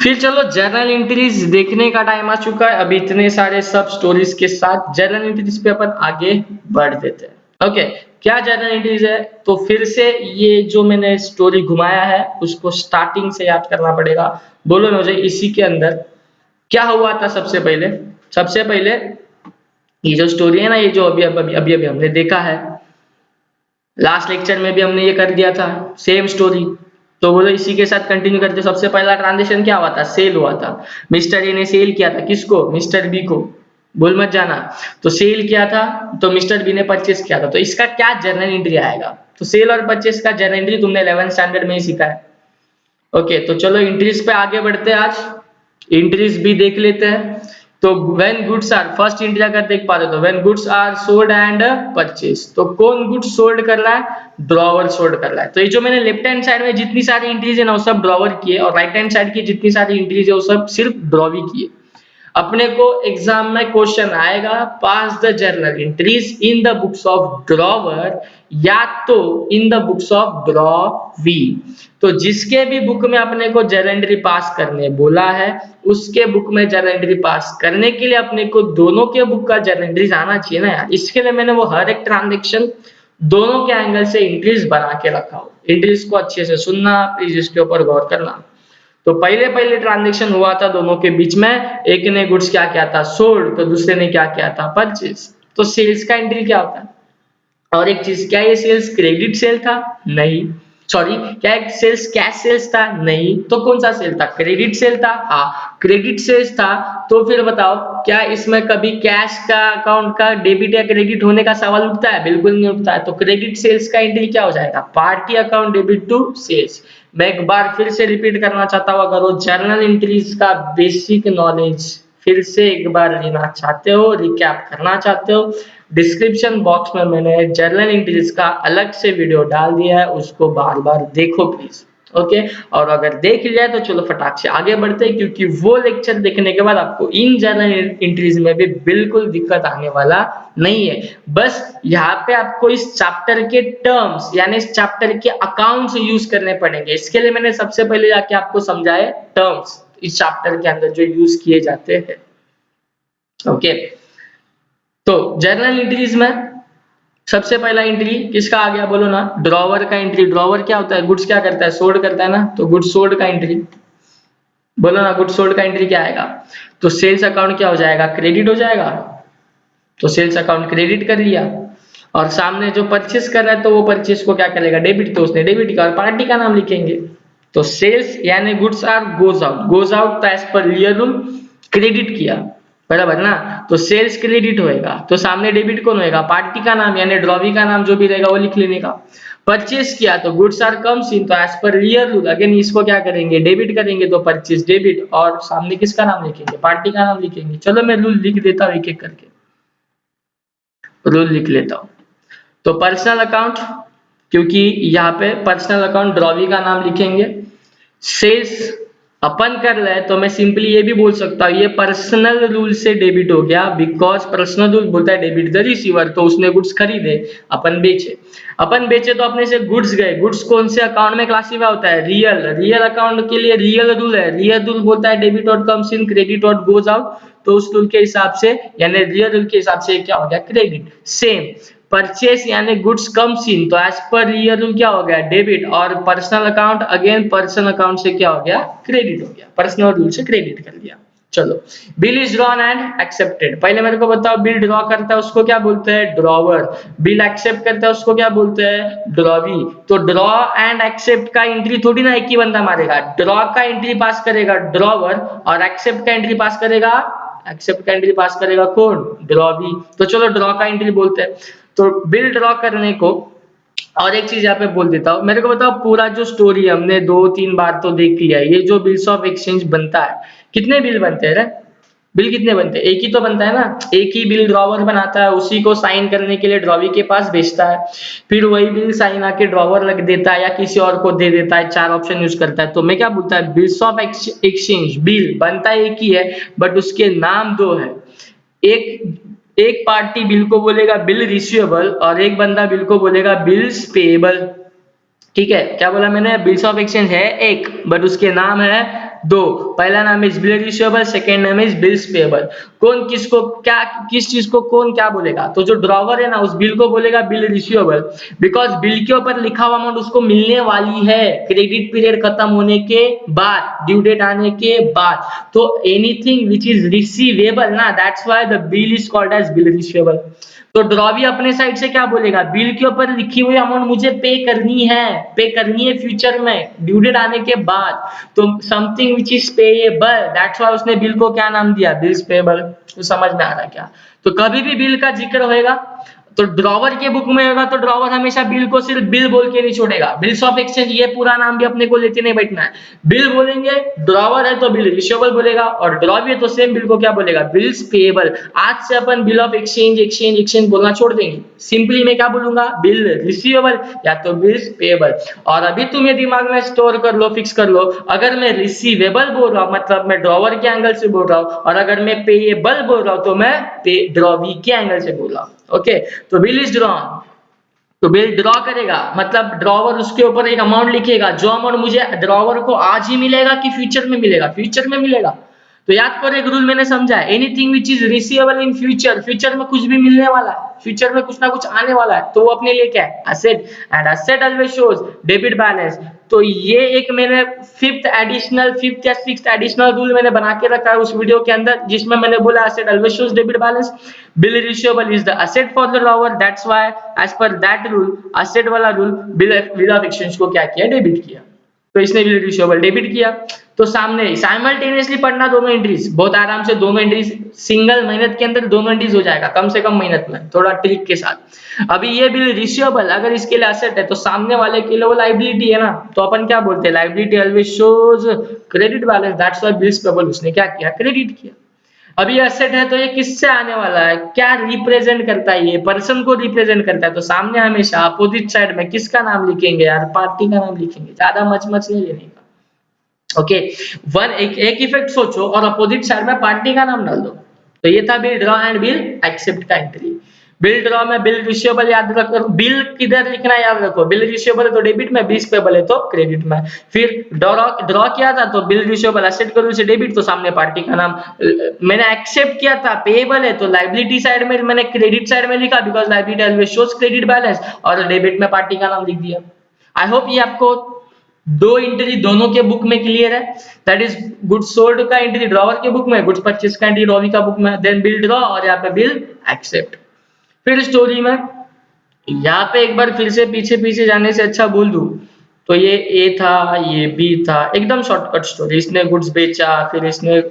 फिर चलो journal entries देखने का टाइम आ चुका है। अभी इतने सारे सब स्टोरीज के साथ जर्नल एंट्रीज पे अपन आगे बढ़ देते हैं। ओके, क्या जर्नल एंट्रीज है? तो फिर से ये जो मैंने स्टोरी घुमाया है उसको स्टार्टिंग से याद करना पड़ेगा। बोलो मुझे इसी के अंदर क्या हुआ था। सबसे पहले ये जो स्टोरी है ना, ये जो अभी हमने देखा है, लास्ट लेक्चर में भी हमने ये कर दिया था सेम स्टोरी। तो बोलो इसी के साथ कंटिन्यू करते। सबसे पहला ट्रांजेक्शन क्या हुआ था? सेल हुआ था। मिस्टर ए ने सेल किया था किसको? मिस्टर बी को। भूल मत जाना। तो सेल किया था, तो मिस्टर बी ने परचेस किया था। तो इसका क्या जर्नल एंट्री आएगा? तो सेल और परचेस का जर्नल एंट्री तुमने 11th स्टैंडर्ड में ही सीखा है। ओके, तो चलो एंट्रीज पे आगे बढ़ते हैं। आज एंट्रीज भी देख लेते हैं। तो when goods are, first entry अगर देख पा रहे हो तो when goods are sold and purchase. तो कौन गुड्स सोल्ड कर रहा है? ड्रॉवर सोल्ड कर रहा है। तो ये जो मैंने लेफ्ट हैंड साइड में जितनी सारी एंट्रीज है ना वो सब ड्रॉवर की है, और राइट हैंड साइड की जितनी सारी एंट्रीज है वो सब सिर्फ ड्रॉवी की है। अपने को एग्जाम में क्वेश्चन आएगा, pass the journal entries in the books of drawer या तो in the books of drawee. तो जिसके भी बुक में अपने को जर्नल एंट्री पास करने बोला है, उसके बुक में जर्नल एंट्री पास करने के लिए अपने को दोनों के बुक का जर्नल एंट्रीज आना चाहिए ना यार। इसके लिए मैंने वो हर एक ट्रांजेक्शन दोनों के एंगल से एंट्रीज बना के रखा हो। एंट्रीज को अच्छे से सुनना, प्लीज इसके ऊपर गौर करना। तो पहले ट्रांजेक्शन हुआ था दोनों के बीच में, एक ने गुड्स क्या किया था? सोल्ड, तो दूसरे ने क्या किया था? परचेज। तो सेल्स का एंट्री क्या होता है? और एक चीज, क्या ये सेल्स क्रेडिट सेल था? नहीं। सॉरी, क्या एक सेल्स कैश सेल्स था? नहीं। तो कौन सा सेल था? क्रेडिट सेल था। हाँ, क्रेडिट सेल्स था। तो फिर बताओ, क्या इसमें कभी कैश का अकाउंट का डेबिट या क्रेडिट होने का सवाल उठता है? बिल्कुल नहीं उठता है। तो क्रेडिट सेल्स का एंट्री क्या हो जाएगा? Party account debit to sales. मैं एक बार फिर से रिपीट करना चाहता हूं, अगर वो जर्नल एंट्रीज का बेसिक नॉलेज फिर से एक बार लेना चाहते हो, रिकैप करना चाहते हो, डिस्क्रिप्शन बॉक्स में मैंने जर्नल एंट्रीज का अलग से वीडियो डाल दिया है, उसको बार बार देखो प्लीज। ओके, और अगर देख लिया तो चलो फटाक से आगे बढ़ते हैं, क्योंकि वो लेक्चर देखने के बाद आपको इन जर्नल एंट्रीज में भी बिल्कुल दिक्कत आने वाला नहीं है। बस यहाँ पे आपको इस चैप्टर के टर्म्स यानी इस चैप्टर के अकाउंट्स यूज करने पड़ेंगे। इसके लिए मैंने सबसे पहले जाके आपको समझाए टर्म्स इस चैप्टर के अंदर जो यूज किए जाते हैं। ओके, तो जर्नल एंट्रीज में सबसे पहला एंट्री किसका आ गया? बोलो ना, ड्रॉवर का एंट्री। ड्रॉवर क्या होता है? गुड्स क्या करता है? सोल्ड करता है ना। तो गुड्स सोल्ड का एंट्री, बोलो ना, गुड्स सोल्ड का एंट्री क्या आएगा? तो सेल्स अकाउंट क्या हो जाएगा? क्रेडिट हो जाएगा। तो सेल्स अकाउंट क्रेडिट कर लिया, और सामने जो परचेस कर रहा है तो वो परचेस को क्या करेगा? डेबिट। तो उसने डेबिट किया और पार्टी का नाम लिखेंगे। तो सेल्स यानी गुड्स आर गोज आउट, तो एज पर लियर रूल क्रेडिट किया, बराबर ना। तो सेल्स क्रेडिट होएगा, तो सामने डेबिट कौन होएगा? पार्टी का नाम यानी ड्रॉवी का नाम जो भी रहेगा वो लिख लेने का। परचेस किया तो गुड्स आर कम्स इन, तो एज पर लियर रूल अगेन इसको क्या करेंगे? डेबिट करेंगे। तो परचेस डेबिट, और सामने किसका नाम लिखेंगे? पार्टी का नाम लिखेंगे। चलो मैं रूल लिख देता हूँ, एक एक करके रूल लिख लेता हूँ। तो पर्सनल अकाउंट, क्योंकि यहाँ पे पर्सनल अकाउंट ड्रॉवी का नाम लिखेंगे। सेल्स अपन कर रहे हैं तो मैं सिंपली ये भी बोल सकता हूँ ये पर्सनल रूल से डेबिट हो गया, बिकॉज पर्सनल रूल बोलता है डेबिट द रिसीवर। तो उसने गुड्स खरीदे, अपन बेचे तो अपने से गुड्स गए। गुड्स कौन से अकाउंट में क्लासिफाई होता है? रियल अकाउंट के लिए रियल रूल है। रियल रूल बोलता है डेबिट और कम्स इन, क्रेडिट और गोज आउट। तो उस रूल के हिसाब से यानी रियल रूल के हिसाब से क्या हो गया? क्रेडिट। सेम परचेस यानी गुड्स कम्स इन, तो एज पर रियल रूल क्या हो गया? डेबिट। और personal account again personal account से क्या हो गया? क्रेडिट हो गया। पर्सनल रूल से क्रेडिट कर दिया। चलो, bill is drawn and accepted. पहले मेरे को बताओ, बिल ड्रॉ करता है उसको क्या बोलते हैं? ड्रॉवर। बिल एक्सेप्ट करता है उसको क्या बोलते हैं? ड्रॉवी। तो ड्रॉ एंड एक्सेप्ट का एंट्री थोड़ी ना एक ही बंदा मारेगा। ड्रॉ का एंट्री पास करेगा ड्रॉवर, और एक्सेप्ट का एंट्री पास करेगा कौन? ड्रॉवी। तो चलो ड्रॉ का एंट्री बोलते हैं। तो बिल ड्रॉ करने को, और एक चीज यहाँ पे बोल देता हूँ, मेरे को बताओ पूरा जो स्टोरी हमने 2-3 बार तो देख लिया है। ये जो बिल्स ऑफ एक्सचेंज बनता है, कितने बिल बनते हैं रे? बिल कितने बनते हैं? एक ही तो बनता है ना। एक ही बिल ड्रॉवर बनाता है, उसी को साइन करने के लिए ड्रॉवी के पास भेजता है, फिर वही बिल साइन आके ड्रॉवर रख देता है या किसी और को दे देता है। 4 ऑप्शन यूज करता है। तो मैं क्या बोलता है? बिल्स ऑफ एक्सचेंज, बिल बनता एक ही है बट उसके नाम 2 है। एक पार्टी बिल को बोलेगा बिल रिसीवेबल, और एक बंदा बिल को बोलेगा बिल्स पेएबल। ठीक है, क्या बोला मैंने? बिल्स ऑफ एक्सचेंज है एक, बट उसके नाम है दो, पहला नाम इज बिल रिसीवेबल, सेकेंड नाम इज बिल्स पेएबल। कौन किसको क्या, किस चीज को कौन क्या बोलेगा? तो जो ड्रॉवर है ना उस बिल को बोलेगा बिल रिसीवेबल, बिकॉज बिल के ऊपर लिखा हुआ अमाउंट उसको मिलने वाली है क्रेडिट पीरियड खत्म होने के बाद, ड्यू डेट आने के बाद। तो एनीथिंग विच इज रिसीवेबल ना, that's why the bill is called as bill receivable. तो ड्रॉवी अपने साइड से क्या बोलेगा? बिल के ऊपर लिखी हुई अमाउंट मुझे पे करनी है फ्यूचर में ड्यू डेट आने के बाद। तो something which is payable, that's why उसने बिल को क्या नाम दिया? Bills payable. तो समझ में आ रहा है क्या? तो कभी भी बिल का जिक्र होएगा तो ड्रॉवर के बुक में होगा तो ड्रॉवर हमेशा बिल को सिर्फ बिल बोल के नहीं छोड़ेगा। बिल्स ऑफ एक्सचेंज ये पूरा नाम भी अपने को लेते नहीं बैठना है। बिल बोलेंगे, ड्रॉवर है तो बिल रिसीवेबल बोलेगा, और ड्रॉवी है तो सेम बिल को क्या बोलेगा? Bills payable. आज से अपन बिल ऑफ एक्सचेंज बोलना छोड़ देंगे। सिंपली मैं क्या बोलूंगा? बिल रिसीवेबल या तो बिल्स पेएबल। और अभी तुम ये दिमाग में स्टोर कर लो, फिक्स कर लो, अगर मैं रिसीवेबल बोल रहा हूं मतलब मैं ड्रॉवर के एंगल से बोल रहा हूं, और अगर मैं पेएबल बोल रहा हूं तो मैं ड्रॉवी के एंगल से बोल रहा हूं। ओके, तो बिल इज ड्रॉन, तो बिल ड्रॉ करेगा मतलब ड्रॉवर उसके ऊपर एक अमाउंट लिखेगा, जो अमाउंट मुझे ड्रॉवर को आज ही मिलेगा कि फ्यूचर में मिलेगा? फ्यूचर में मिलेगा। तो याद करो एक रूल मैंने समझा, anything which is receivable in future, future में कुछ भी मिलने वाला है, फ्यूचर में कुछ ना कुछ आने वाला है, तो वो अपने लिए क्या है? Asset, and asset always shows debit balance. तो ये एक मैंने फिफ्थ या सिक्स्थ एडिशनल रूल मैंने बना के रखा है उस वीडियो के अंदर, जिसमें मैंने बोला asset always shows debit balance, bill receivable is the asset for the drawer, that's why as per that rule, asset वाला रूल, बिल ऑफ एक्सचेंज को क्या किया? डेबिट किया। तो इसने बिल रिसीवेबल डेबिट किया। तो सामने साइमल्टेनियसली पढ़ना दोनों एंट्रीज, बहुत आराम से दोनों एंट्रीज, सिंगल मेहनत के अंदर दोनों एंट्रीज हो जाएगा, कम से कम मेहनत में, थोड़ा ट्रिक के साथ। अभी ये बिल रिसीवेबल अगर इसके लिए एसेट है तो सामने वाले के लिए वो लायबिलिटी है ना, तो अपन क्या बोलते हैं? Liability always shows credit balance, that's why bills payable उसने क्या किया? क्रेडिट किया। अभी एसेट है तो ये किससे आने वाला है? क्या रिप्रेजेंट करता है? ये पर्सन को रिप्रेजेंट करता है। तो सामने हमेशा अपोजिट साइड में किसका नाम लिखेंगे यार? पार्टी का नाम लिखेंगे, ज्यादा मच नहीं लेने का। ओके, एक इफेक्ट सोचो और अपोजिट साइड में पार्टी का नाम डाल दो। तो ये था bill draw and bill accept का एंट्री। बिल ड्रॉ में बिल रिसीवेबल याद रखो, बिल किधर लिखना याद रखो, बिल रिसीवेबल है तो डेबिट में, बिल्स पेएबल है तो क्रेडिट में। फिर ड्रॉ किया था तो बिल रिसीवेबल एसेट के रूल से डेबिट, तो सामने पार्टी का नाम। मैंने एक्सेप्ट किया था पेएबल है तो लायबिलिटी साइड में मैंने क्रेडिट साइड में लिखा, because liability always shows credit balance, और डेबिट में पार्टी का नाम लिख दिया। आई होप ये आपको दो एंट्री दोनों के बुक में क्लियर है। दैट इज गुड्स सोल्ड का एंट्री ड्रॉवर के बुक में, गुड्स परचेज का एंट्री ड्रॉवी का बुक में, देन बिल ड्रॉ और यहाँ पे बिल एक्सेप्ट। फिर स्टोरी में यहाँ पे एक बार फिर से पीछे जाने से अच्छा बोल दूं तो ये ए था, ये बी था, एकदम शॉर्टकट स्टोरी। इसने गुड्स बेचा, फिर इसने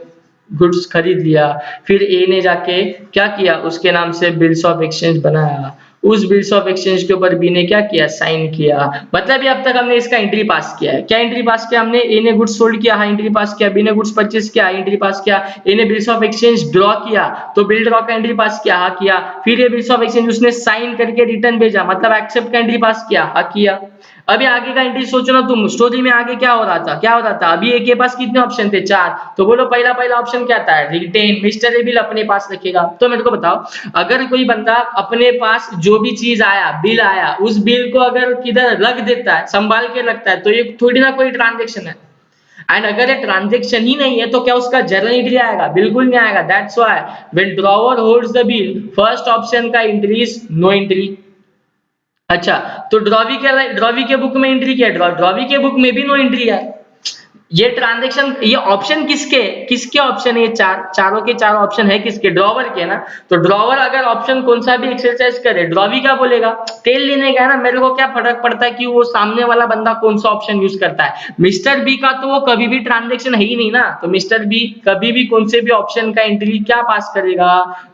गुड्स खरीद लिया, फिर ए ने जाके क्या किया? उसके नाम से बिल्स ऑफ एक्सचेंज बनाया, उस बिल्स ऑफ एक्सचेंज के ऊपर बी ने क्या किया? साइन किया। मतलब ये अब तक हमने इसका एंट्री पास किया है। क्या एंट्री पास किया हमने? ए ने गुड्स सोल्ड किया, हाँ एंट्री पास किया, बी ने गुड्स परचेज किया, एंट्री पास किया, ए ने बिल्स ऑफ एक्सचेंज ड्रॉ किया तो बिल ड्रॉ का एंट्री पास किया, हाँ किया। फिर ये बिल्स ऑफ एक्सचेंज उसने साइन करके रिटर्न भेजा, मतलब एक्सेप्ट का एंट्री पास किया, हाँ किया। अभी आगे का एंट्री सोचो ना तुम, स्टोरी में आगे क्या हो रहा था? अभी ए के पास कितने ऑप्शन थे? 4। तो बोलो पहला ऑप्शन क्या था? रिटेन, मिस्टर ए बिल अपने पास रखेगा। तो मेरे को बताओ, अगर कोई बंदा अपने पास जो भी चीज आया, बिल आया, उस बिल को अगर किधर रख देता है, संभाल के रखता है, तो ये थोड़ी ना कोई ट्रांजेक्शन है। एंड अगर ये ट्रांजेक्शन ही नहीं है तो क्या उसका जर्नल एंट्री आएगा? बिल्कुल नहीं आएगा। That's why when drawer holds the bill, first option का एंट्री इज नो एंट्री। अच्छा, तो ड्रॉवी के बुक में एंट्री क्या है? ड्रॉवी के बुक में भी नो एंट्री है। ये ट्रांजैक्शन, ये ऑप्शन किसके ऑप्शन है? ये चारों के चारों ऑप्शन है किसके? ड्रॉवर के ना। तो ड्रॉवर अगर ऑप्शन कौन सा भी एक्सरसाइज करे, ड्रॉवी क्या बोलेगा? तेल लेने का है ना, मेरे को क्या फर्क पड़ता है कि वो सामने वाला बंदा कौन सा ऑप्शन यूज करता है। मिस्टर बी का तो वो कभी भी ट्रांजैक्शन है ही नहीं ना, तो मिस्टर बी कभी भी कौन से भी ऑप्शन का एंट्री क्या पास करेगा?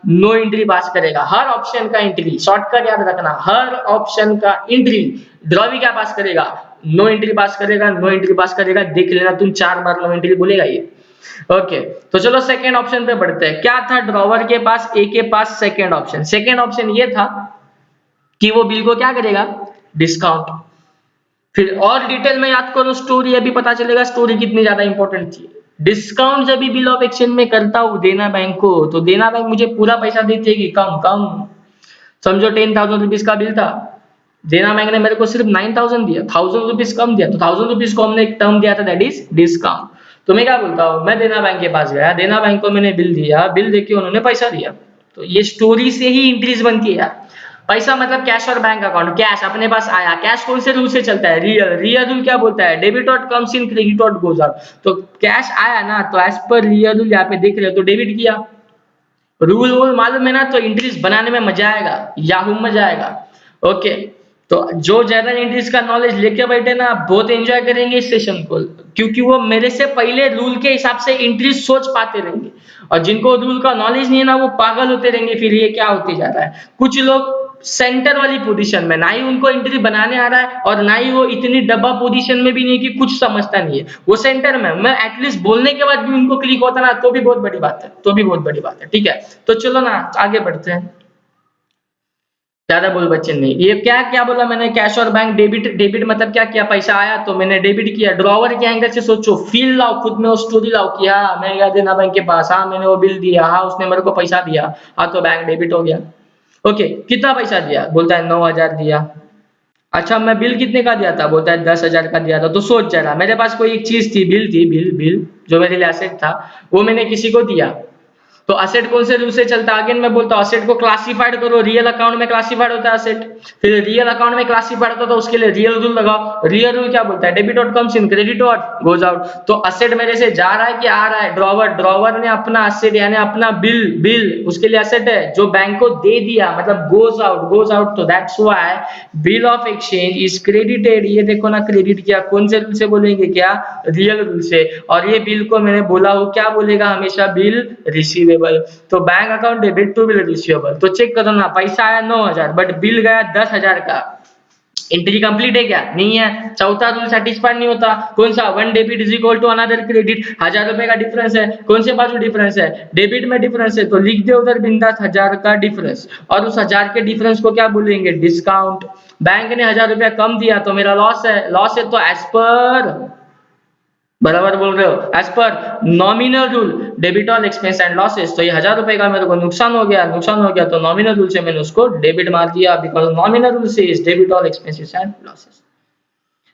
नो एंट्री पास करेगा। हर ऑप्शन का एंट्री, शॉर्टकट याद रखना, हर ऑप्शन का एंट्री ड्रॉवी क्या पास करेगा? नो एंट्री पास करेगा, नो एंट्री पास करेगा। देख लेना तुम, 4 बार नो एंट्री बोलेगा ये। ओके, तो चलो सेकंड ऑप्शन पे बढ़ते हैं। क्या था ड्रॉवर के पास? ए के पास सेकंड ऑप्शन ये था कि वो बिल को क्या करेगा? डिस्काउंट। फिर और डिटेल में याद करो स्टोरी, अभी पता चलेगा स्टोरी कितनी ज्यादा इंपॉर्टेंट थी। डिस्काउंट जब भी बिल ऑफ एक्सचेंज में करता हूं देना बैंक को, तो देना बैंक मुझे पूरा पैसा देती है कि कम? समझो 10,000 रुपीज का बिल था, देना बैंक ने मेरे को सिर्फ 9,000 दिया, 1,000 रुपीज कम दिया, तो 1,000 रुपीज को हमने एक टर्म दिया था, दैट इज डिस्काउंट। तो मैं क्या बोलता हूँ, मैं देना बैंक के पास गया, देना बैंक को मैंने बिल दिया, बिल देके उन्होंने पैसा दिया। तो ये स्टोरी से ही इंक्रीज बनती है यार। पैसा मतलब कैश और बैंक अकाउंट, कैश अपने पास आया, कैश कौन से रूल से चलता है, रियल रूल क्या बोलता है, debit out comes in credit out goes out. तो कैश आया ना, तो एज पर रियल रूल यहाँ पे देख रहे हो तो डेबिट किया। रूल वूल मालूम है ना, तो इंट्रीज बनाने में मजा आएगा, याहू मजा आएगा। ओके, तो जो जनरल इंट्रीज का नॉलेज लेके बैठे ना, बहुत एंजॉय करेंगे इस सेशन को, क्योंकि वो मेरे से पहले रूल के हिसाब से इंट्रीज सोच पाते रहेंगे। और जिनको रूल का नॉलेज नहीं है ना, वो पागल होते रहेंगे फिर ये क्या होते जा रहा है। कुछ लोग सेंटर वाली पोजीशन में, ना ही उनको एंट्री बनाने आ रहा है और ना ही वो इतनी डब्बा पोजीशन में भी नहीं कि कुछ समझता नहीं है, वो सेंटर में। मैं एटलीस्ट बोलने के बाद भी उनको क्लिक होता ना, तो भी बहुत बड़ी बात है, तो भी बहुत बड़ी बात है। ठीक है, तो चलो ना आगे बढ़ते हैं, ज्यादा बोल बच्चे नहीं। ये क्या क्या बोला मैंने, कैश और बैंक, डेबिट। डेबिट मतलब क्या किया, पैसा आया तो मैंने डेबिट किया। ड्रॉवर के एंगल से सोचो, फील लाओ खुद में, वो स्टोरी लाओ कि हाँ मैं गया देना बैंक के पास, हाँ मैंने वो बिल दिया, हाँ उसने मेरे को पैसा दिया, हाँ तो बैंक डेबिट हो गया। ओके, कितना पैसा दिया, बोलता है 9,000 दिया। अच्छा, मैं बिल कितने का दिया था, बोलता है 10,000 का दिया था। तो सोच जरा, मेरे पास कोई एक चीज थी, बिल थी, बिल जो मेरे लिए एसेट था, वो मैंने किसी को दिया। तो असेट कौन से रूल से चलता है, अगेन मैं बोलता हूँ, असेट को क्लासिफाइड करो, रियल अकाउंट में क्लासिफाइड होता है असेट, फिर रियल अकाउंट में क्लासिफाइड होता है तो उसके लिए रियल रूल लगाओ। रियल रूल क्या बोलता है, debit out comes in, credit out goes out. तो असेट मेरे से जा रहा है कि आ रहा है, ड्रॉवर ने अपना असेट यानी अपना बिल उसके लिए असेट है जो बैंक को दे दिया, मतलब गोज आउट। तो that's why bill of exchange is credited. ये देखो ना, क्रेडिट किया, कौन से रूल से बोलेंगे, क्या, रियल रूल से। और ये बिल को मैंने बोला हूँ क्या बोलेगा हमेशा, बिल रिसीवेबल। तो bank account debit to bill receivable. तो चेक करो ना, पैसा आया 9,000 बट बिल गया 10,000 का। एंट्री कंप्लीट है क्या, नहीं है। चौथा रूल सेटिस्फाइड नहीं होता, कौन सा, one debit is equal to another credit. 1,000 रुपए का डिफरेंस है, कौन से बाजू डिफरेंस है, डेबिट में डिफरेंस है, तो लिख दे उधर बिंदास 1,000 का डिफरेंस। और उस 1,000 के डिफरेंस को क्या बोलेंगे, डिस्काउंट। बैंक ने 1,000 रुपया कम दिया तो मेरा लॉस है, लॉस है तो एज पर, बराबर बोल रहे हो, as per nominal rule debit all expense and losses. तो ये 1,000 रुपए का मेरे को नुकसान हो गया तो नॉमिनल रूल से मैंने उसको डेबिट मार दिया, बिकॉज नॉमिनल रूल से is debit all expenses and losses.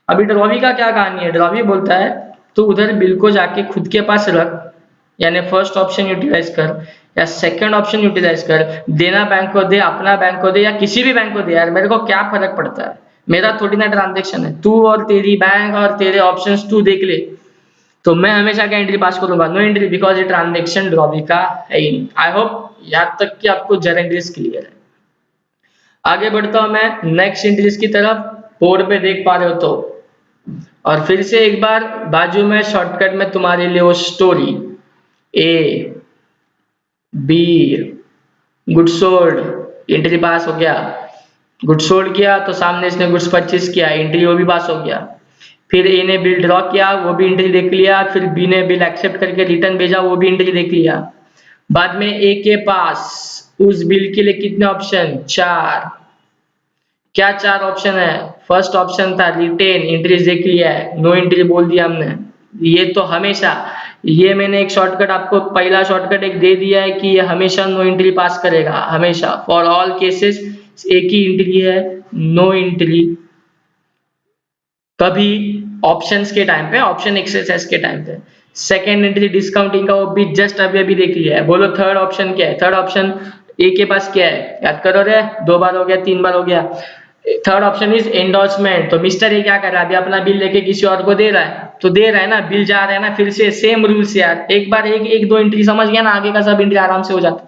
अभी ड्रॉवी का क्या कहानी है, ड्रॉवी बोलता है तो उधर बिल को जाके खुद के पास रख, यानी फर्स्ट ऑप्शन यूटिलाइज कर या सेकंड ऑप्शन यूटिलाइज कर, देना बैंक को दे, अपना बैंक को दे या किसी भी बैंक को दे, यार मेरे को क्या फर्क पड़ता है, मेरा थोड़ी ना ट्रांजेक्शन है, तू और तेरी बैंक और तेरे ऑप्शंस तू देख ले। तो मैं हमेशा क्या एंट्री पास करूंगा, नो एंट्री, बिकॉज ये ट्रांजेक्शन ड्रॉवी का है ही नहीं। आई होप यहाँ तक कि आपको जरा एंट्रीज क्लियर है। आगे बढ़ता हूं मैं नेक्स्ट एंट्रीज की तरफ, बोर्ड पे देख पा रहे हो तो, और फिर से एक बार बाजू में शॉर्टकट में तुम्हारे लिए वो story, A be good sold, entry पास हो गया, गुड सोल्ड किया तो सामने इसने गुड्स परचेज किया, एंट्री वो भी पास हो गया। फिर ए ने बिल ड्रॉ किया, वो भी एंट्री देख लिया, फिर बी ने बिल एक्सेप्ट करके रिटर्न भेजा, वो भी एंट्री देख लिया। बाद में ए के पास उस बिल के लिए कितने ऑप्शन, 4। क्या 4 ऑप्शन है, फर्स्ट ऑप्शन था रिटेन, एंट्रीज देख लिया है, नो एंट्री बोल दिया हमने। ये तो हमेशा, ये मैंने एक शॉर्टकट आपको, पहला शॉर्टकट एक दे दिया है कि ये हमेशा नो एंट्री पास करेगा, हमेशा, फॉर ऑल केसेस एक ही एंट्री है, नो एंट्री। कभी ऑप्शंस के टाइम पे, ऑप्शन एक्सरसाइज के टाइम पे। सेकेंड एंट्री डिस्काउंटिंग का, वो भी जस्ट अभी देख लिया है। बोलो थर्ड ऑप्शन क्या है, थर्ड ऑप्शन ए के पास क्या है, याद करो रे, 2 बार हो गया, 3 बार हो गया। Third option is endorsement. तो मिस्टर ए क्या कर रहा है, अभी अपना बिल लेके किसी और को दे रहा है, तो दे रहा है ना, बिल जा रहा है ना, फिर से सेम रूल्स यार, एक बार एक 2 एंट्री समझ गया ना, आगे का सब एंट्री आराम से हो जाता।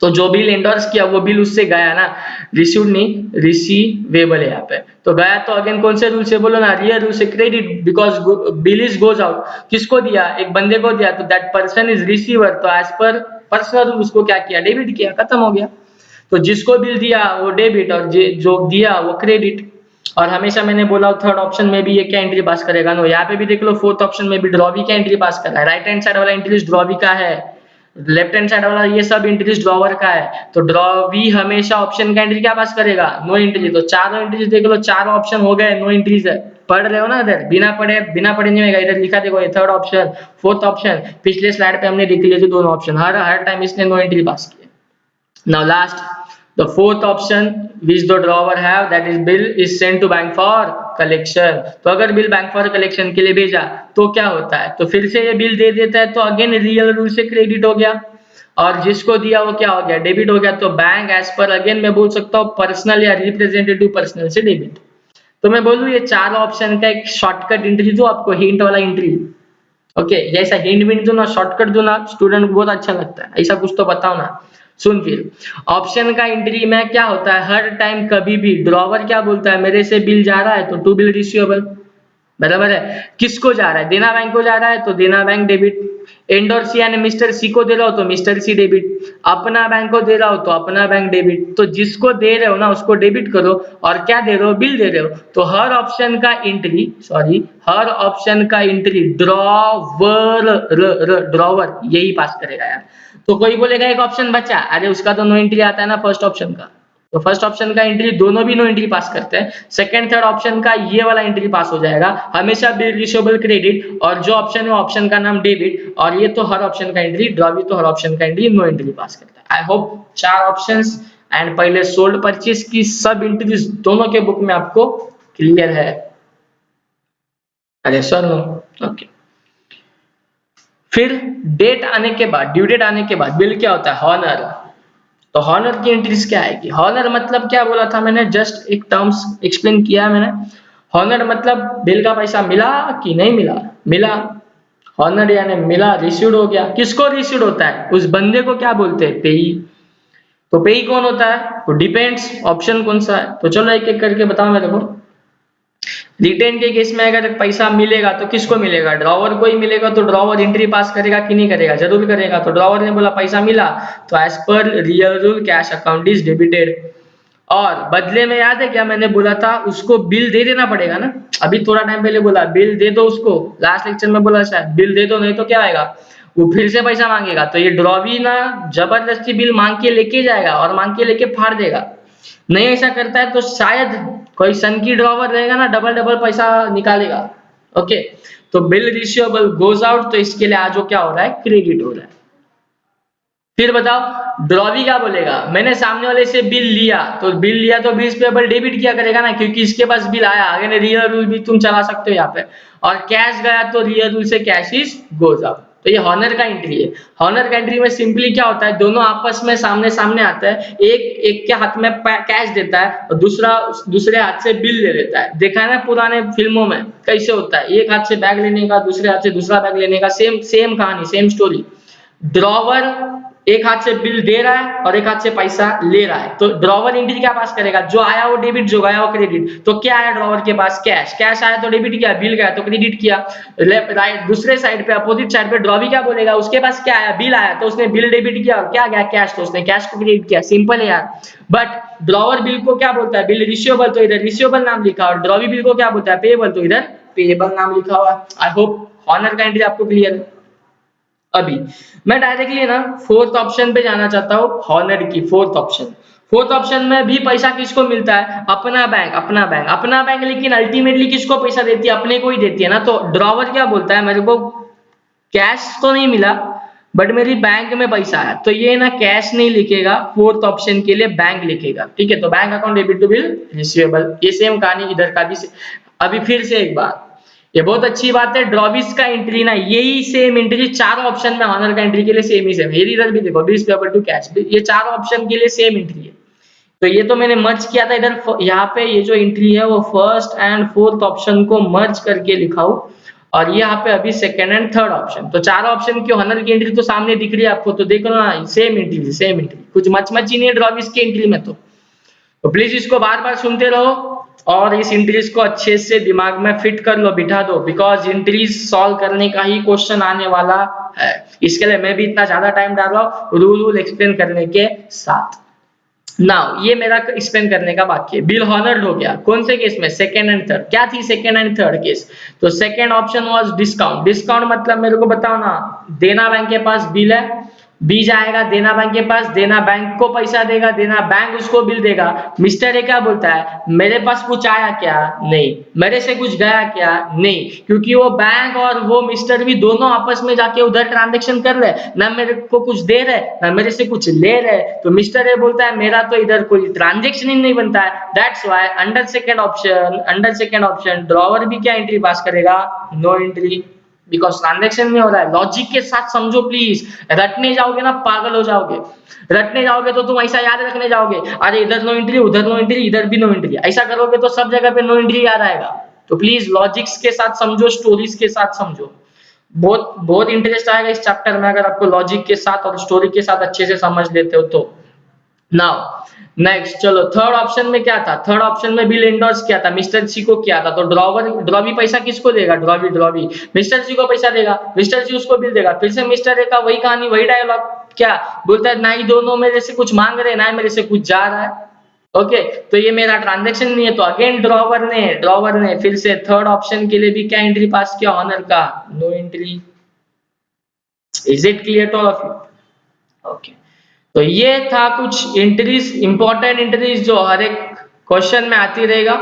तो जो बिल एंडोर्स किया वो बिल उससे गया ना, रिसीव्ड नहीं, रिसीवेबल है यहाँ पे। तो गया तो अगेन कौन से रूल से, बोलो ना, रियल रूल से, credit, because bill is goes out. किसको दिया, एक बंदे को दिया, तो दैट पर्सन इज रिसीवर, तो एज पर पर्सनल रूल उसको क्या किया, डेबिट किया, खत्म हो गया। तो जिसको बिल दिया वो डेबिट और जो दिया वो क्रेडिट। और हमेशा मैंने बोला थर्ड ऑप्शन में भी ये क्या एंट्री पास करेगा, नो, यहाँ पे भी देख लो फोर्थ ऑप्शन में भी ड्रॉवी क्या एंट्री पास कर रहा है, राइट हैंड साइड वाला एंट्री ड्रॉवी का है, लेफ्ट हैंड साइड वाला ये सब एंट्रीज ड्रॉवर का है। तो ड्रॉवी हमेशा ऑप्शन का एंट्री क्या पास करेगा, नो एंट्री। तो चारों एंट्रीज देख लो, 4 ऑप्शन हो गए, नो एंट्रीज है। पढ़ रहे हो ना, इधर बिना पढ़े नहीं होगा, इधर लिखा देखो, ये थर्ड ऑप्शन, फोर्थ ऑप्शन, पिछले स्लाइड पे हमने लिख लिए थे दोनों ऑप्शन, हर टाइम इसने नो एंट्री पास किया। Now last the fourth option which the drawer have that is bill is sent to bank for collection. तो अगर बिल बैंक फॉर कलेक्शन के लिए भेजा तो क्या होता है, तो फिर से ये बिल दे देता है, तो अगेन रियल रूल से क्रेडिट हो गया, और जिसको दिया वो क्या हो गया, डेबिट हो गया। तो बैंक एज पर अगेन मैं बोल सकता हूँ पर्सनल या रिप्रेजेंटेटिव पर्सनल से डेबिट। तो मैं बोलूँ ये चार ऑप्शन का एक शॉर्टकट एंट्री दो आपको, हिंट वाला एंट्री। ओके, ऐसा हिंट विंट दो ना, शॉर्टकट दो ना, स्टूडेंट को बहुत अच्छा लगता है, ऐसा कुछ तो बताओ ना। सुन फिर, ऑप्शन का एंट्री में क्या होता है, हर टाइम कभी भी ड्रॉवर क्या बोलता है, मेरे से बिल जा रहा है तो टू बिल रिसीवेबल, बराबर है। किसको जा रहा है, देना बैंक को जा रहा है तो देना बैंक डेबिट, एंडोर यानी मिस्टर सी को दे रहा हो तो मिस्टर सी डेबिट, अपना बैंक को दे रहा हो तो अपना बैंक डेबिट। तो जिसको दे रहे हो ना उसको डेबिट करो, और क्या दे रहे हो, बिल दे रहे हो। तो हर ऑप्शन का एंट्री, सॉरी हर ऑप्शन का एंट्री ड्रॉवर, ड्रॉवर यही पास करेगा यार। तो कोई बोलेगा एक ऑप्शन बचा, अरे उसका तो नो एंट्री आता है ना फर्स्ट ऑप्शन का, तो फर्स्ट ऑप्शन का एंट्री दोनों भी नो एंट्री पास करते हैं। सेकंड थर्ड ऑप्शन का ये वाला एंट्री पास हो जाएगा हमेशा बिल रिसीवेबल क्रेडिट, और जो ऑप्शन है ऑप्शन का नाम डेबिट, और ये तो हर ऑप्शन का एंट्री ड्रॉ भी तो हर ऑप्शन का एंट्री नो एंट्री पास करता है। आई होप चार ऑप्शंस एंड पहले सोल्ड परचेज की सब एंट्रीज दोनों के बुक में आपको क्लियर है। अरे सर नो, ओके। फिर डेट आने के बाद, ड्यू डेट आने के बाद बिल क्या होता है, हॉनर। तो हॉनर की एंट्रीज क्या आएगी, हॉनर मतलब क्या बोला था मैंने, जस्ट एक टर्म्स एक्सप्लेन किया मैंने। हॉनर मतलब बिल का पैसा मिला कि नहीं मिला, मिला, हॉनर यानी मिला, रिसीव्ड हो गया। किसको रिसीव्ड होता है, उस बंदे को क्या बोलते हैं, पेई। तो पेई कौन होता है, तो डिपेंड्स ऑप्शन कौन सा है। तो चलो एक एक करके बताओ मेरे को। रिटेन के केस में अगर पैसा मिलेगा तो किसको मिलेगा, ड्रॉवर को ही मिलेगा। तो ड्रॉवर एंट्री पास करेगा कि नहीं करेगा, जरूर करेगा। तो ड्रॉवर ने बोला पैसा मिला, तो as per real rule cash account is debited. और बदले में याद है क्या मैंने बोला था, उसको बिल दे देना पड़ेगा ना, अभी थोड़ा टाइम पहले बोला बिल दे दो उसको, लास्ट लेक्चर में बोला शायद बिल दे दो, नहीं तो क्या आएगा, वो फिर से पैसा मांगेगा। तो ये ड्रॉवी ना जबरदस्ती बिल मांग के लेके जाएगा और मांग के लेके फाड़ देगा। नहीं ऐसा करता है तो शायद कोई सन की ड्रॉवर रहेगा ना, डबल डबल पैसा निकालेगा। ओके, तो बिल रिसीवेबल गोज आउट, तो इसके लिए आज क्या हो रहा है, क्रेडिट हो रहा है। फिर बताओ ड्रॉवी क्या बोलेगा, मैंने सामने वाले से बिल लिया, तो बिल लिया तो बिल्स पेबल डेबिट किया करेगा ना, क्योंकि इसके पास बिल आया। आगे रियल रूल भी तुम चला सकते हो यहाँ पे, और कैश गया तो रियल रूल से कैश इज गोज आउट। तो ये हॉनर का एंट्री है। हॉनर का एंट्री में सिंपली क्या होता है, दोनों आपस में सामने सामने आता है, एक एक के हाथ में कैश देता है और दूसरा दूसरे हाथ से बिल ले लेता है। देखा है ना पुराने फिल्मों में कैसे होता है, एक हाथ से बैग लेने का, दूसरे हाथ से दूसरा बैग लेने का, सेम सेम कहानी, सेम स्टोरी। ड्रॉवर एक हाथ से बिल दे रहा है और एक हाथ से पैसा ले रहा है, तो ड्रॉवर एंट्री क्या पास करेगा, जो आया वो डेबिट, जो गया वो क्रेडिट। तो क्या आया ड्रॉवर के पास, कैश, कैश आया तो डेबिट किया, बिल गया तो क्रेडिट किया। लेफ्ट राइट दूसरे साइड पे अपोजिट साइड पे ड्रॉवी क्या बोलेगा, उसके पास क्या आया, बिल आया तो उसने बिल डेबिट किया, और क्या गया कैश, तो उसने कैश को क्रेडिट किया। सिंपल है यार। बट ड्रॉवर बिल को क्या बोलता है, बिल रिसीवेबल, तो इधर रिसीवेबल नाम लिखा, और ड्रॉवी बिल को क्या बोलता है, पेएबल, तो इधर पेएबल नाम लिखा हुआ। आई होप हॉनर का एंट्री आपको क्लियर है। अभी मैं डायरेक्टली ना फोर्थ ऑप्शन पे जाना चाहता हूँ, हॉनर की फोर्थ ऑप्शन। फोर्थ ऑप्शन में भी पैसा किसको मिलता है, अपना बैंक, अपना बैंक, अपना बैंक, लेकिन अल्टीमेटली किसको पैसा देती है, अपने को ही देती है ना। तो ड्रॉवर क्या बोलता है, मेरे को कैश तो नहीं मिला बट मेरी बैंक में पैसा है, तो ये ना कैश नहीं लिखेगा, फोर्थ ऑप्शन के लिए बैंक लिखेगा। ठीक है, तो bank account debit to bill receivable, ये सेम कहानी इधर का भी। अभी फिर से एक बार, ये बहुत अच्छी बात है, ड्रॉविस का एंट्री ना यही सेम एंट्री चारों ऑप्शन में हॉनर का एंट्री के लिए सेम ही सेम, ये इधर भी देखो बिल्स पेबल टू कैश, ये चारों ऑप्शन के लिए सेम एंट्री है। तो ये तो मैंने मर्ज किया था इधर, यहाँ पे ये जो एंट्री है वो फर्स्ट एंड फोर्थ ऑप्शन को मर्ज करके लिखा हूं, और ये यहाँ पे अभी सेकंड एंड थर्ड ऑप्शन। तो चारों ऑप्शन की हॉनर की एंट्री तो सामने दिख रही है आपको, तो देखो ना सेम एंट्री, सेम एंट्री, कुछ मच ही नहीं है ड्रॉविस की एंट्री में। तो प्लीज इसको बार बार सुनते रहो और इस इंट्रीज को अच्छे से दिमाग में फिट कर लो, बिठा दो, बिकॉज इंट्रीज सॉल्व करने का ही क्वेश्चन आने वाला है। इसके लिए मैं भी इतना ज्यादा टाइम डाल रहा हूँ रूल एक्सप्लेन करने के साथ। नाउ ये मेरा एक्सप्लेन करने का बाकी है। बिल हॉनर्ड हो गया, कौन से केस में, सेकंड एंड थर्ड। क्या थी सेकंड एंड थर्ड केस, तो second option was discount. Discount मतलब मेरे को बताओ ना, देना बैंक के पास बिल है बी जाएगा देना बैंक के पास, देना बैंक को पैसा देगा, देना बैंक उसको बिल देगा। मिस्टर ए क्या बोलता है, मेरे पास कुछ आया क्या, नहीं, मेरे से कुछ गया क्या, नहीं, क्योंकि वो बैंक और वो मिस्टर भी दोनों आपस में जाके उधर ट्रांजेक्शन कर रहे, ना मेरे को कुछ दे रहे ना मेरे से कुछ ले रहे, तो मिस्टर ए बोलता है मेरा तो इधर कोई ट्रांजेक्शन ही नहीं बनता है। That's why under second option drawer भी क्या एंट्री पास करेगा, नो एंट्री, बिकॉज ट्रांजेक्शन नहीं हो रहा है। लॉजिक के साथ समझो प्लीज, रटने जाओगे ना पागल हो जाओगे, रटने जाओगे तो तुम ऐसा याद रखने जाओगे, अरे इधर नो एंट्री उधर नो एंट्री इधर भी नो एंट्री, ऐसा करोगे तो सब जगह पे नो एंट्री याद आएगा। तो प्लीज लॉजिक्स के साथ समझो, स्टोरीज के साथ समझो, बहुत बहुत इंटरेस्ट आएगा इस चैप्टर में अगर आपको लॉजिक के साथ और स्टोरी के साथ अच्छे से समझ लेते हो तो। नाउ नेक्स्ट चलो, थर्ड ऑप्शन में क्या था, थर्ड ऑप्शन में बिल एंडोर्स किया था, मिस्टर सी को किया था, तो ड्रॉवी पैसा किसको देगा, ड्रॉवी मिस्टर सी को पैसा देगा, मिस्टर सी उसको बिल देगा, फिर से मिस्टर ए का वही कहानी वही डायलॉग, क्या बोलता है, ना ही दोनों मेरे से कुछ मांग रहे ना मेरे से कुछ जा रहा है। ओके तो ये मेरा ट्रांजैक्शन नहीं है, तो अगेन ड्रॉवर ने फिर से थर्ड ऑप्शन के लिए भी क्या एंट्री पास किया, ऑनर का, no entry. Is it clear to all of you? Okay तो ये था कुछ एंट्रीज, इंपॉर्टेंट एंट्रीज जो हर एक क्वेश्चन में आती रहेगा।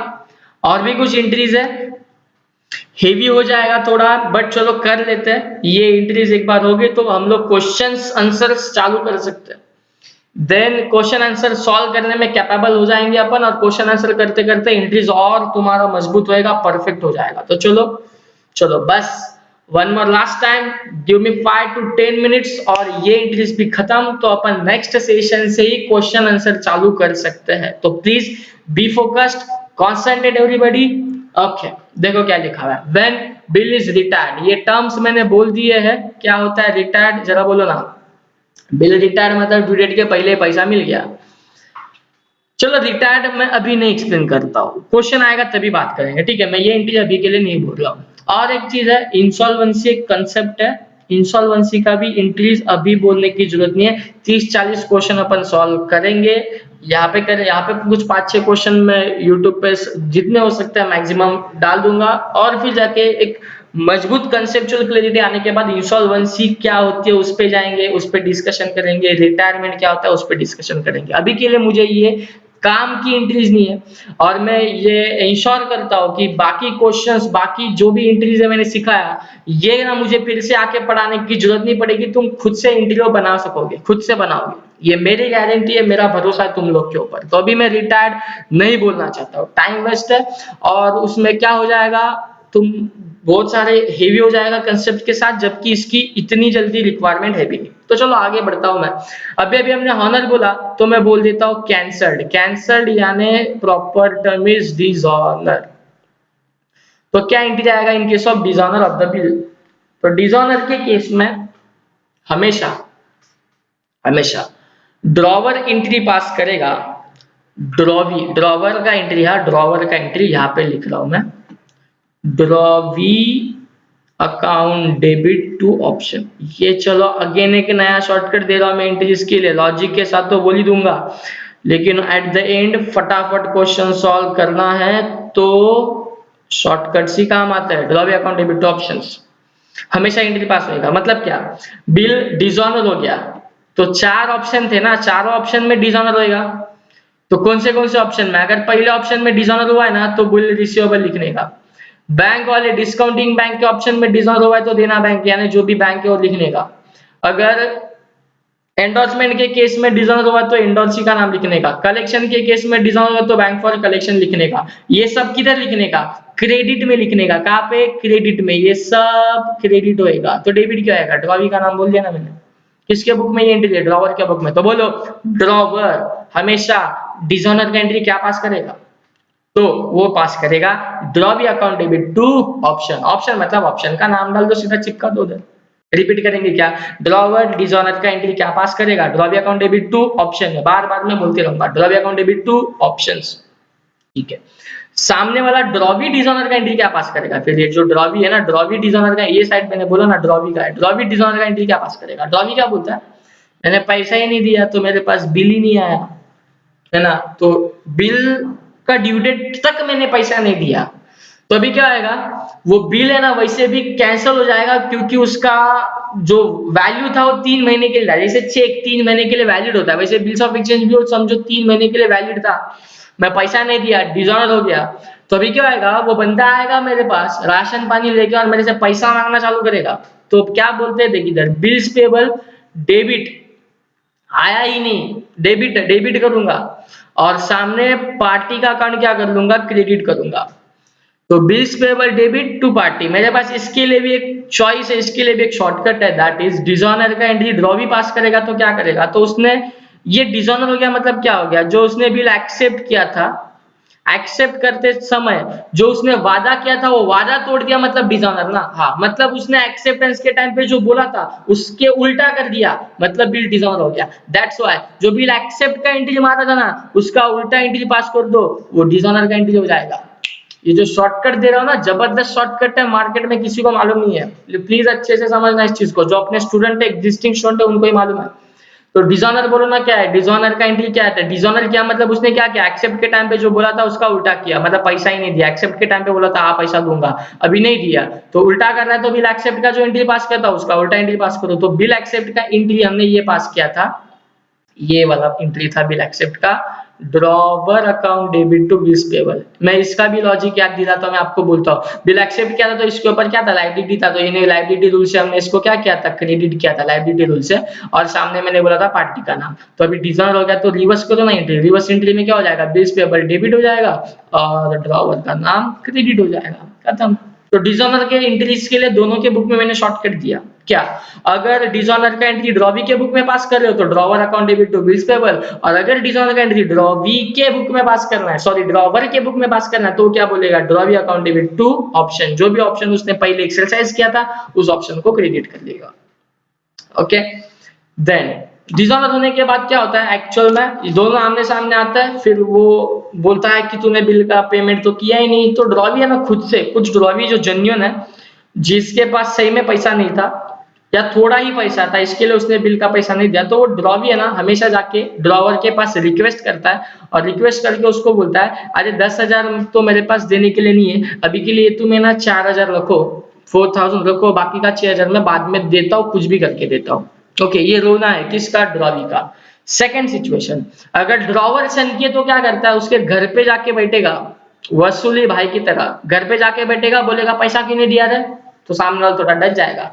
और भी कुछ एंट्रीज है, हेवी हो जाएगा थोड़ा बट चलो कर लेते हैं। ये एंट्रीज एक बार हो गई तो हम लोग क्वेश्चंस आंसर्स चालू कर सकते हैं, देन क्वेश्चन आंसर सॉल्व करने में कैपेबल हो जाएंगे अपन, और क्वेश्चन आंसर करते करते एंट्रीज और तुम्हारा मजबूत होएगा, परफेक्ट हो जाएगा। तो चलो बस one more last time, give me 5 to 10 minutes और ये एंट्रीज भी खत्म, तो अपन नेक्स्ट सेशन से ही क्वेश्चन आंसर चालू कर सकते हैं। तो please be focused, concentrate everybody. Okay देखो क्या लिखा हुआ है, व्हेन बिल इज रिटायर्ड, ये टर्म्स मैंने बोल दिए हैं, क्या होता है रिटायर्ड, जरा बोलो ना, बिल रिटायर्ड मतलब ड्यू डेट के पहले पैसा मिल गया। चलो रिटायर्ड मैं अभी नहीं एक्सप्लेन करता हूँ, क्वेश्चन आएगा तभी बात करेंगे, ठीक है, मैं ये एंट्री अभी के लिए नहीं बोल रहा हूँ। और एक चीज है, इंसॉल्वेंसी एक कंसेप्ट है, इंसॉल्वेंसी का भी एंट्रीज अभी बोलने की जरूरत नहीं है, 30-40 क्वेश्चन अपन सॉल्व करेंगे, यहाँ पे कुछ 5-6 क्वेश्चन मैं यूट्यूब पे जितने हो सकते हैं मैक्सिमम डाल दूंगा, और फिर जाके एक मजबूत कंसेप्चुअल क्लैरिटी आने के बाद इंसॉल्वेंसी क्या होती है उस पे जाएंगे, उस पे डिस्कशन करेंगे, रिटायरमेंट क्या होता है उस पे डिस्कशन करेंगे। अभी के लिए मुझे ये काम की एंट्रीज नहीं है, और मैं ये इंश्योर करता हूँ कि बाकी क्वेश्चंस, बाकी जो भी एंट्रीज है मैंने सिखाया, ये ना मुझे फिर से आके पढ़ाने की जरूरत नहीं पड़ेगी, तुम खुद से एंट्री बना सकोगे, खुद से बनाओगे, ये मेरी गारंटी है, मेरा भरोसा है तुम लोग के ऊपर। तो अभी मैं रिटायर्ड नहीं बोलना चाहता हूँ, टाइम वेस्ट है, और उसमें क्या हो जाएगा, तुम बहुत सारे हेवी हो जाएगा कंसेप्ट के साथ, जबकि इसकी इतनी जल्दी रिक्वायरमेंट है भी नहीं। तो चलो आगे बढ़ता हूं मैं, अभी हमने हॉनर बोला तो मैं बोल देता हूं कैंसल्ड यानी प्रॉपर टर्म इज डिसऑनर। तो क्या एंट्री आएगा in case of dishonour of the bill, तो डिसऑनर के केस में हमेशा ड्रॉवर एंट्री पास करेगा, ड्रॉवर का एंट्री यहाँ पे लिख रहा हूं मैं, drawee account debit to option. ये चलो अगेन एक नया शॉर्टकट दे रहा हूं मैं एंट्रीज के लिए, लॉजिक के साथ तो बोल ही दूंगा, लेकिन एट द एंड फटाफट क्वेश्चन सॉल्व करना है तो शॉर्टकट ही काम आता है। Drawee account debit to options हमेशा एंट्री पास होगा, मतलब क्या, बिल डिसऑनर हो गया तो 4 ऑप्शन थे ना, चारों ऑप्शन में डिसऑनर होएगा, तो कौन से ऑप्शन में, अगर पहले ऑप्शन में डिसऑनर हुआ है ना तो बिल रिसीवेबल लिखने का, बैंक वाले डिस्काउंटिंग बैंक के ऑप्शन में डिसऑनर हुआ है तो देना बैंक यानी जो भी बैंक है वो लिखने का, अगर एंडोर्समेंट के केस में डिसऑनर हुआ तो एंडोर्सी का नाम लिखने का, कलेक्शन के केस में डिसऑनर हुआ तो बैंक फॉर कलेक्शन लिखने का, ये सब किधर लिखने का, क्रेडिट में लिखने का, कहां पे, क्रेडिट में, ये सब क्रेडिट होएगा। तो डेबिट क्या आएगा, ड्रॉवी का नाम बोल दिया ना मैंने, किसके बुक में ये एंट्री है, ड्रॉवर के बुक में, तो बोलो ड्रॉवर हमेशा डिसऑनर का एंट्री क्या पास करेगा, तो वो पास करेगा drawee account debit to option मतलब ऑप्शन का नाम डाल दो, सीधा चिपका दो उधर। रिपीट करेंगे क्या, ड्रॉवर डिसऑनर का एंट्री क्या पास करेगा, drawee account debit to option है, बार बार मैं बोलते रहूंगा, drawee account debit to options, ठीक है। सामने वाला ड्रॉवी डिसऑनर का एंट्री क्या पास करेगा, फिर ये जो ड्रॉवी है ना, ड्रॉवी डिसऑनर का, ये साइड मैंने बोला ना ड्रॉवी का है, ड्रॉवी डिसऑनर का एंट्री क्या पास करेगा, ड्रॉवी क्या बोलता है, मैंने पैसा ही नहीं दिया तो मेरे पास बिल ही नहीं आया, है ना, तो बिल का ड्यू डेट तक मैंने पैसा नहीं दिया, तो अभी क्या आएगा, वो बिल है ना वैसे भी कैंसिल हो जाएगा, क्योंकि उसका जो वैल्यू था वो 3 महीने के लिए था, जैसे चेक 3 महीने के लिए वैलिड होता है, वैसे बिल्स ऑफ एक्सचेंज भी समझो 3 महीने के लिए वैलिड था, मैं पैसा नहीं दिया, डिसऑनर हो गया, तो अभी क्या आएगा, वो बंदा आएगा मेरे पास राशन पानी लेके और मेरे से पैसा मांगना चालू करेगा, तो क्या बोलते हैं देख इधर, बिल्स पेबल डेबिट आया ही नहीं, डेबिट डेबिट करूंगा, और सामने पार्टी का अकाउंट क्या कर लूंगा, क्रेडिट करूंगा। तो bills payable debit to party, मेरे पास इसके लिए भी एक चॉइस है, इसके लिए भी एक शॉर्टकट है, दैट इज डिसऑनर का एंट्री ड्रॉ भी पास करेगा तो क्या करेगा, तो उसने ये डिसऑनर हो गया, मतलब क्या हो गया, जो उसने बिल एक्सेप्ट किया था, एक्सेप्ट करते समय जो उसने वादा किया था वो वादा तोड़ दिया, मतलब डिसऑनर ना, हाँ मतलब उसने एक्सेप्टेंस के टाइम पे जो बोला था उसके उल्टा कर दिया, मतलब बिल डिसऑनर हो गया, दैट्स व्हाई जो बिल एक्सेप्ट का एंट्री मारा था ना उसका उल्टा एंट्री पास कर दो, वो डिसऑनर का एंट्री हो जाएगा। ये जो शॉर्टकट दे रहा हूँ ना, जबरदस्त शॉर्टकट है, मार्केट में किसी को मालूम नहीं है, प्लीज अच्छे से समझना इस चीज को, जो अपने स्टूडेंट है, एग्जिस्टिंग स्टूडेंट है, उनको ही मालूम है। तो डिसऑनर बोलो ना, क्या है डिसऑनर का एंट्री, क्या है डिसऑनर, क्या मतलब उसने क्या किया, एक्सेप्ट के टाइम पे जो बोला था उसका उल्टा किया, मतलब पैसा ही नहीं दिया, एक्सेप्ट के टाइम पे बोला था हाँ पैसा दूंगा, अभी नहीं दिया, तो उल्टा कर रहा है, तो बिल एक्सेप्ट का जो एंट्री पास किया था उसका उल्टा एंट्री पास करो, तो बिल एक्सेप्ट का एंट्री हमने ये पास किया था, ये वाला एंट्री था बिल एक्सेप्ट का, drawer account debit to bills payable. मैं इसका भी लॉजिक याद दिलाता हूं, मैं आपको बोलता हूं, बिल एक्सेप्ट किया था तो इसके ऊपर क्या था, लायबिलिटी था, तो इन्हें लायबिलिटी रूल से हमने इसको क्या किया था, क्रेडिट किया था लायबिलिटी रूल से, और सामने मैंने बोला था पार्टी का नाम, तो अभी डिसऑनर हो गया, तो रिवर्स करो ना एंट्री, रिवर्स एंट्री में क्या हो जाएगा, बिल्स पेबल डेबिट हो जाएगा और ड्रॉवर का नाम क्रेडिट हो जाएगा, खत्म। तो डिसऑनर के एंट्रीज के लिए दोनों के बुक में मैंने शॉर्टकट दिया, क्या, अगर डिसऑनर का एंट्री ड्रॉवी के बुक में पास कर रहे हो तो drawer account debit to bills payable, और अगर डिसऑनर का एंट्री ड्रॉवी के बुक में पास करना है, सॉरी ड्रॉवर के बुक में पास करना है, तो क्या बोलेगा, drawee account debit to option, जो भी ऑप्शन उसने पहले एक्सरसाइज किया था उस ऑप्शन को क्रेडिट कर लेगा। ओके, देन डिसऑनर होने के बाद क्या होता है, एक्चुअल में दोनों आमने सामने आता है, फिर वो बोलता है कि तूने बिल का पेमेंट तो किया ही नहीं, तो ड्रॉवी है ना खुद से, कुछ ड्रॉवी जो जेन्युइन है, जिसके पास सही में पैसा नहीं था या थोड़ा ही पैसा था, इसके लिए उसने बिल का पैसा नहीं दिया, तो वो ड्रॉवी है ना हमेशा जाके ड्रॉवर के पास रिक्वेस्ट करता है, और रिक्वेस्ट करके उसको बोलता है अरे 10,000 तो मेरे पास देने के लिए नहीं है, अभी के लिए तुम ना 4,000 रखो, 4,000 रखो, बाकी का 6,000 मैं बाद में देता हूँ, कुछ भी करके देता हूँ। ओके, ये रोना है किसका, ड्रॉवी का। सेकंड सिचुएशन, अगर ड्रॉवर सनकी है तो क्या करता है, उसके घर पे जाके बैठेगा, वसूली भाई की तरह घर पे जाके बैठेगा, बोलेगा पैसा क्यों नहीं दिया रे, तो सामने वाला थोड़ा डर जाएगा,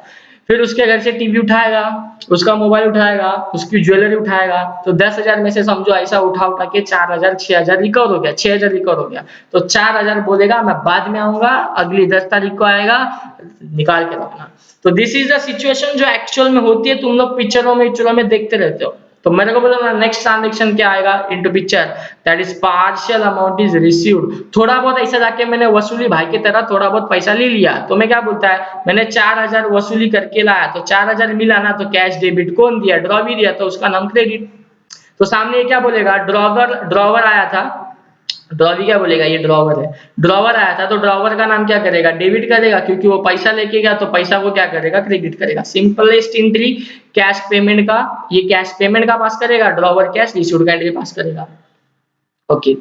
फिर उसके घर से टीवी उठाएगा, उसका मोबाइल उठाएगा, उसकी ज्वेलरी उठाएगा, तो 10,000 में से समझो ऐसा उठा उठा के 4,000 6,000 रिकवर हो गया, 6,000 रिकवर हो गया, तो 4,000 बोलेगा मैं बाद में आऊंगा, अगली 10 तारीख को आएगा, निकाल के रखना। तो दिस इज द सिचुएशन जो एक्चुअल में होती है, तुम लोग पिक्चरों में देखते रहते हो। तो मेरे को बोला नेक्स्ट ट्रांजेक्शन क्या आएगा into picture, that is partial amount is received, थोड़ा बहुत ऐसा जाके मैंने वसूली भाई की तरह थोड़ा बहुत पैसा ले लिया, तो मैं क्या बोलता है, मैंने 4,000 वसूली करके लाया, तो 4,000 मिला ना, तो कैश डेबिट कौन दिया, ड्रॉवी दिया, तो उसका नाम क्रेडिट। तो सामने क्या बोलेगा, ड्रॉवर ड्रॉवर आया था, ड्रॉवी क्या बोलेगा, ये ड्रॉवर है, ड्रॉवर आया था, तो ड्रॉवर का नाम क्या करेगा, डेबिट करेगा, क्योंकि वो पैसा लेके गया, तो पैसा को क्या करेगा, क्रेडिट करेगा। सिंपलेस्ट एंट्री कैश पेमेंट का, ये कैश पेमेंट का पास करेगा, ड्रॉवर कैश रिसीव्ड का एंट्री पास करेगा। ओके,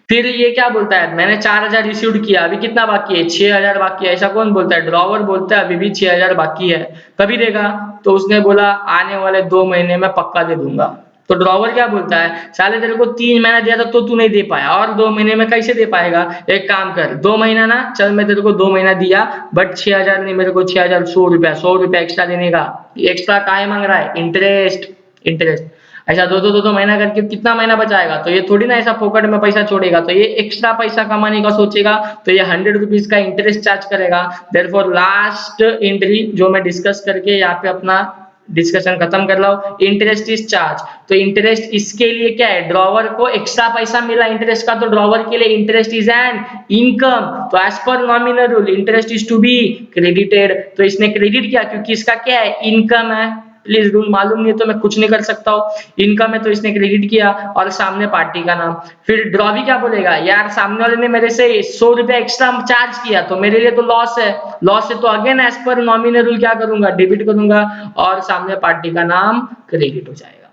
फिर ये क्या बोलता है, मैंने 4,000 रिसीव्ड किया, अभी कितना बाकी है, 6,000 बाकी है, ऐसा कौन बोलता है, ड्रॉवर बोलता है अभी भी 6,000 बाकी है, कभी देगा, तो उसने बोला आने वाले 2 महीने में पक्का दे दूंगा। तो ड्रॉवर क्या बोलता है, साले तेरे को 3 महीना दिया था तो तू नहीं दे पाया, और 2 महीने में कैसे दे पाएगा, एक काम कर 2 महीना ना, चल मैं तेरे को 2 महीना दिया, बट 6,000 नहीं, मेरे को 6,000 100 रुपया एक्स्ट्रा देने का। एक्स्ट्रा काहे मांग रहा है, इंटरेस्ट, इंटरेस्ट, ऐसा दो महीना करके कितना महीना बचाएगा, तो ये थोड़ी ना ऐसा फोकट में पैसा छोड़ेगा, तो ये एक्स्ट्रा पैसा कमाने का सोचेगा, तो ये 100 रुपीज का इंटरेस्ट चार्ज करेगा। देयरफॉर लास्ट एंट्री जो मैं डिस्कस करके यहाँ पे अपना डिस्कशन खत्म कर रहा हूँ, इंटरेस्ट इज चार्ज, तो इंटरेस्ट इसके लिए क्या है, ड्रॉवर को एक्स्ट्रा पैसा मिला इंटरेस्ट का, तो ड्रॉवर के लिए इंटरेस्ट इज एन इनकम, तो as per nominal rule interest is to be credited, तो इसने क्रेडिट किया क्योंकि इसका क्या है, इनकम है। प्लीज रूल मालूम नहीं है तो मैं कुछ नहीं कर सकता हूँ, इनकम है तो इसने क्रेडिट किया, और सामने पार्टी का नाम। फिर ड्रॉवी क्या बोलेगा, यार सामने वाले ने मेरे से 100 रुपया एक्स्ट्रा चार्ज किया, तो मेरे लिए तो लॉस है, लॉस है, तो again as per nominal rule क्या करूंगा, डेबिट करूंगा, और सामने पार्टी का नाम क्रेडिट हो जाएगा,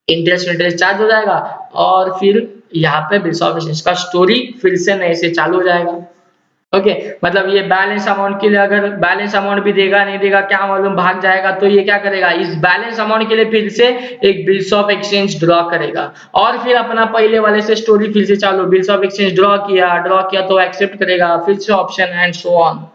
इंटरेस्ट चार्ज हो जाएगा, और फिर यहाँ पे बिल्स ऑफ एक्सचेंज का स्टोरी फिर से नए से चालू हो जाएगा। ओके मतलब ये बैलेंस अमाउंट के लिए अगर बैलेंस अमाउंट भी देगा नहीं देगा क्या मालूम, भाग जाएगा, तो ये क्या करेगा, इस बैलेंस अमाउंट के लिए फिर से एक बिल्स ऑफ एक्सचेंज ड्रॉ करेगा और फिर अपना पहले वाले से स्टोरी फिर से चालू, बिल्स ऑफ एक्सचेंज ड्रॉ किया तो एक्सेप्ट करेगा, फिर से ऑप्शन एंड सो ऑन।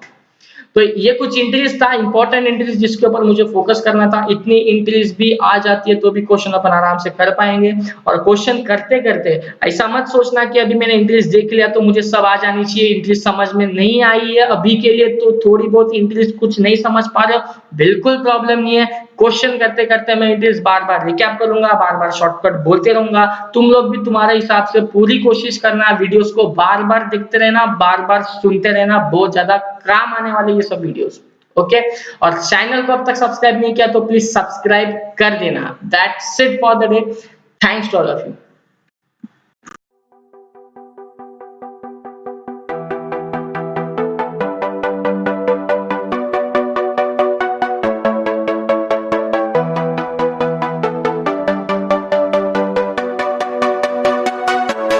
तो ये कुछ एंट्रीज था, इंपॉर्टेंट एंट्रीज जिसके ऊपर मुझे फोकस करना था। इतनी एंट्रीज भी आ जाती है तो भी क्वेश्चन अपन आराम से कर पाएंगे। और क्वेश्चन करते करते ऐसा मत सोचना कि अभी मैंने एंट्रीज देख लिया तो मुझे सब आ जानी चाहिए, एंट्रीज समझ में नहीं आई है अभी के लिए तो थोड़ी बहुत एंट्रीज कुछ नहीं समझ पा रहे हो, बिल्कुल प्रॉब्लम नहीं है। क्वेश्चन करते करते मैं एंट्रीज बार बार रिकैप करूंगा, बार बार शॉर्टकट बोलते रहूंगा। तुम लोग भी तुम्हारे हिसाब से पूरी कोशिश करना, वीडियोस को बार बार देखते रहना, बार बार सुनते रहना, बहुत ज्यादा काम आने वाले ये सब वीडियोस। ओके और चैनल को अब तक सब्सक्राइब नहीं किया तो प्लीज सब्सक्राइब कर देना। That's it for the day, thanks to all of you.